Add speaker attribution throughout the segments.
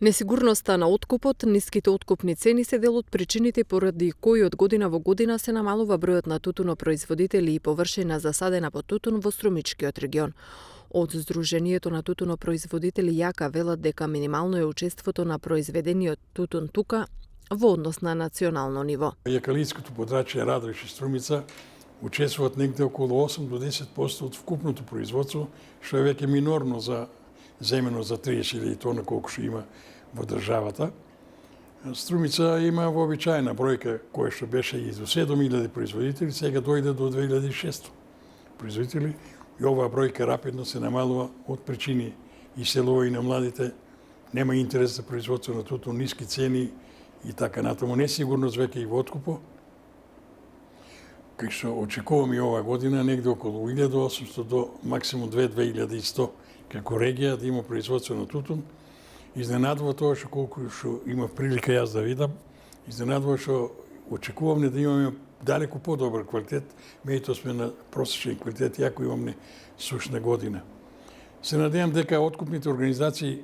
Speaker 1: Несигурноста на откупот, ниските откупни цени се дел од причините поради кои од година во година се намалува бројот на тутунопроизводители и површина засадена по тутун во Струмичкиот регион. Од Сдруженијето на тутунопроизводители јака велат дека минимално е учеството на произведениот тутун тука во однос на национално ниво.
Speaker 2: Јакалитското подрачје Радовиш и Струмица учествуваат негде околу 8 до 10% од вкупното производство, што е веќе минорно за земено за 30.000 тона колку што има во државата. Струмица има вообичаена бројка која што беше и до 7.000 производители, сега дојде до 2.600 производители и оваа бројка рапидно се намалува од причини иселување на младите, нема интерес за производство на тутун, ниски цени и така натаму, несигурност веќе и во откупо. Кај што очекуваме и оваа година негде околу 1.800 до максимум 2.100 како регија да има производство на тутун. Изненадува тоа што колку што има прилика јас да видам, изненадува што очекуваме да имаме далеку подобар квалитет, меѓутоа сме на просечен квалитет, иако имаме сушна година. Се надевам дека откупните организации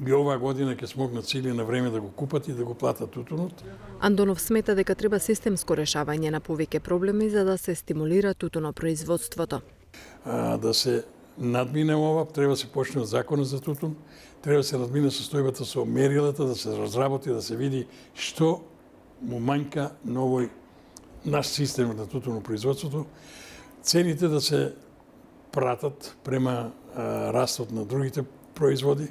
Speaker 2: и оваа година ќе смогнат сили на време да го купат и да го платат тутунот.
Speaker 1: Андонов смета дека треба системско решавање на повеќе проблеми за да се стимулира тутунопроизводството.
Speaker 2: Да се надмине ова, треба да се почне од законот за тутун, треба да се надмине состојбата со мерилата, да се разработи, да се види што му мањка на овој наш систем на тутунопроизводството, цените да се пратат према растот на другите производи.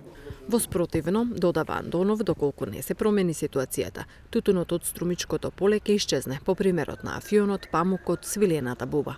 Speaker 1: Воспротивно, додава Андонов, доколку не се промени ситуацијата, тутунот од Струмичкото поле ќе исчезне, по примерот на афионот, памукот, свилената буба.